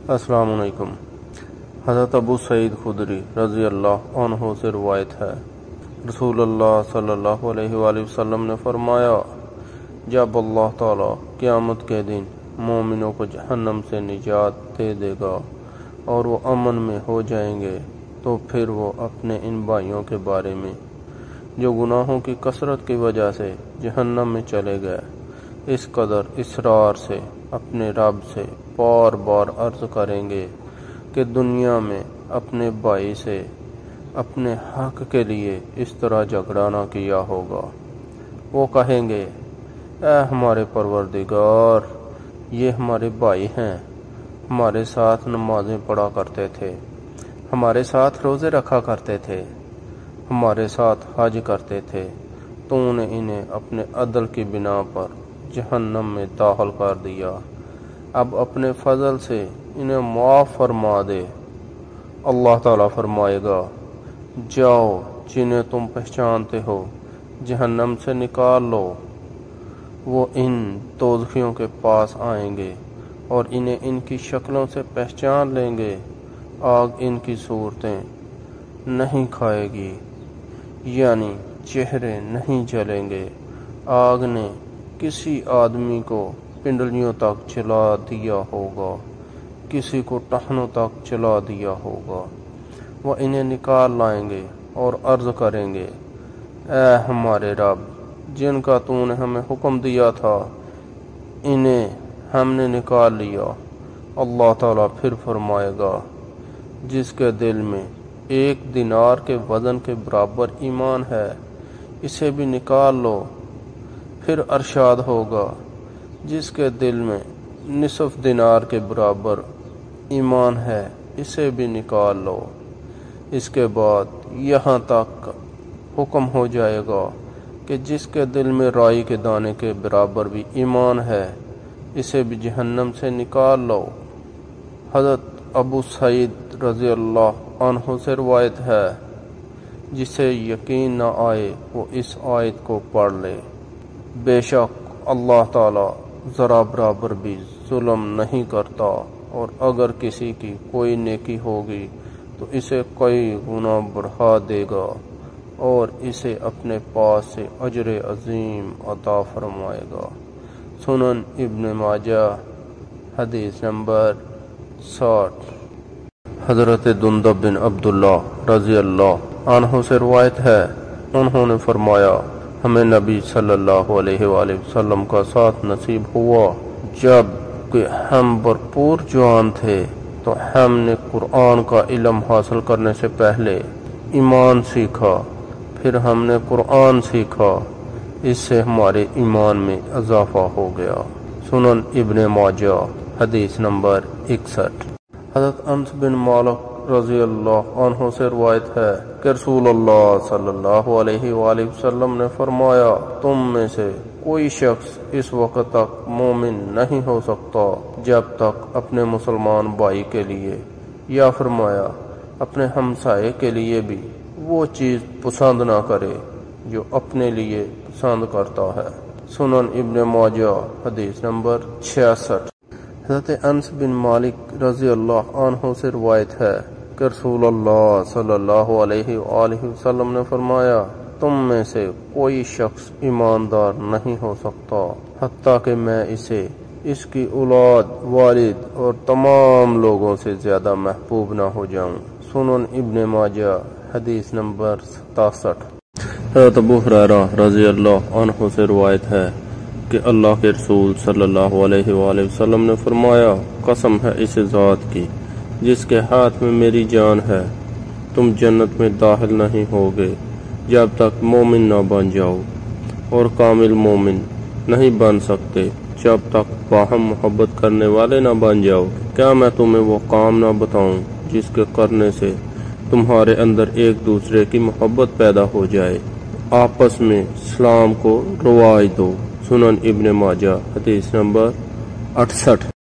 السلام علیکم۔ حضرت ابو سعید خدری رضی اللہ عنہ سے روایت ہے، رسول اللہ صلی اللہ علیہ وآلہ وسلم نے فرمایا، جب اللہ تعالی قیامت کے دن مومنوں کو جہنم سے نجات دے دے گا اور وہ امن میں ہو جائیں گے، تو پھر وہ اپنے ان بھائیوں کے بارے میں جو گناہوں کی کثرت کی وجہ سے جہنم میں چلے گئے، اس قدر اصرار سے اپنے رب سے بار بار عرض کریں گے کہ دنیا میں اپنے بھائی سے اپنے حق کے لیے اس طرح جھگڑا نہ کیا ہوگا۔ وہ کہیں گے، اے ہمارے پروردگار، یہ ہمارے بھائی ہیں، ہمارے ساتھ نمازیں پڑھا کرتے تھے، ہمارے ساتھ روزے رکھا کرتے تھے، ہمارے ساتھ حج کرتے تھے، تو نے انہیں اپنے عدل کی بنا پر جہنم میں داخل کر دیا، اب اپنے فضل سے انہیں معاف فرما دے۔ اللہ تعالیٰ فرمائے گا، جاؤ، جنہیں تم پہچانتے ہو جہنم سے نکال لو۔ وہ ان دوزخیوں کے پاس آئیں گے اور انہیں ان کی شکلوں سے پہچان لیں گے، آگ ان کی صورتیں نہیں کھائے گی، یعنی چہرے نہیں جلیں گے۔ آگ نے کسی آدمی کو پنڈلیوں تک جلا دیا ہوگا، کسی کو ٹہنوں تک جلا دیا ہوگا۔ وہ انہیں نکال لائیں گے اور عرض کریں گے، اے ہمارے رب، جن کا تو نے ہمیں حکم دیا تھا، انہیں ہم نے نکال لیا۔ اللہ تعالیٰ پھر فرمائے گا، جس کے دل میں 1 دینار کے وزن کے برابر ایمان ہے، اسے بھی نکال لو۔ پھر ارشاد ہوگا، جس کے دل میں نصف دینار کے برابر ایمان ہے، اسے بھی نکال لو۔ اس کے بعد یہاں تک حکم ہو جائے گا کہ جس کے دل میں رائی کے دانے کے برابر بھی ایمان ہے، اسے بھی جہنم سے نکال لو۔ حضرت ابو سعید رضی اللہ عنہ سے روایت ہے، جسے یقین نہ آئے وہ اس آیت کو پڑھ لے۔ بے شک اللہ تعالی ذرا برابر بھی ظلم نہیں کرتا، اور اگر کسی کی کوئی نیکی ہوگی تو اسے کئی گنا بڑھا دے گا اور اسے اپنے پاس سے اجر عظیم عطا فرمائے گا۔ سنن ابن ماجہ، حدیث نمبر 60۔ حضرت جندب بن عبداللہ رضی اللہ عنہ سے روایت ہے، انہوں نے فرمایا، ہمیں نبی صلی اللہ علیہ وآلہ وسلم کا ساتھ نصیب ہوا۔ جب کہ ہم بھرپور جوان تھے تو ہم نے قرآن کا علم حاصل کرنے سے پہلے ایمان سیکھا، پھر ہم نے قرآن سیکھا، اس سے ہمارے ایمان میں اضافہ ہو گیا۔ سنن ابن ماجہ، حدیث نمبر 61۔ حضرت انس بن مالک رضی اللہ عنہ سے روایت ہے کہ رسول اللہ صلی اللہ علیہ وآلہ وسلم نے فرمایا، تم میں سے کوئی شخص اس وقت تک مومن نہیں ہو سکتا جب تک اپنے مسلمان بھائی کے لیے، یا فرمایا اپنے ہمسائے کے لیے بھی، وہ چیز پسند نہ کرے جو اپنے لیے پسند کرتا ہے۔ سنن ابن ماجہ، حدیث نمبر 66۔ حضرت انس بن مالک رضی اللہ عنہ سے روایت ہے کہ رسول اللہ صلی اللہ علیہ وآلہ وسلم نے فرمایا، تم میں سے کوئی شخص ایماندار نہیں ہو سکتا حتیٰ کہ میں اسے اس کی اولاد، والد اور تمام لوگوں سے زیادہ محبوب نہ ہو جاؤں۔ سنن ابن ماجہ، حدیث نمبر 67۔ حضرت ابو ہریرہ رضی اللہ عنہ سے روایت ہے کہ اللہ کے رسول صلی اللہ علیہ وآلہ وسلم نے فرمایا، قسم ہے اس ذات کی جس کے ہاتھ میں میری جان ہے، تم جنت میں داخل نہیں ہوگے جب تک مومن نہ بن جاؤ، اور کامل مومن نہیں بن سکتے جب تک باہم محبت کرنے والے نہ بن جاؤ۔ کیا میں تمہیں وہ کام نہ بتاؤں جس کے کرنے سے تمہارے اندر ایک دوسرے کی محبت پیدا ہو جائے؟ آپس میں اسلام کو رواج دو۔ سنن ابن ماجہ، حدیث نمبر 68۔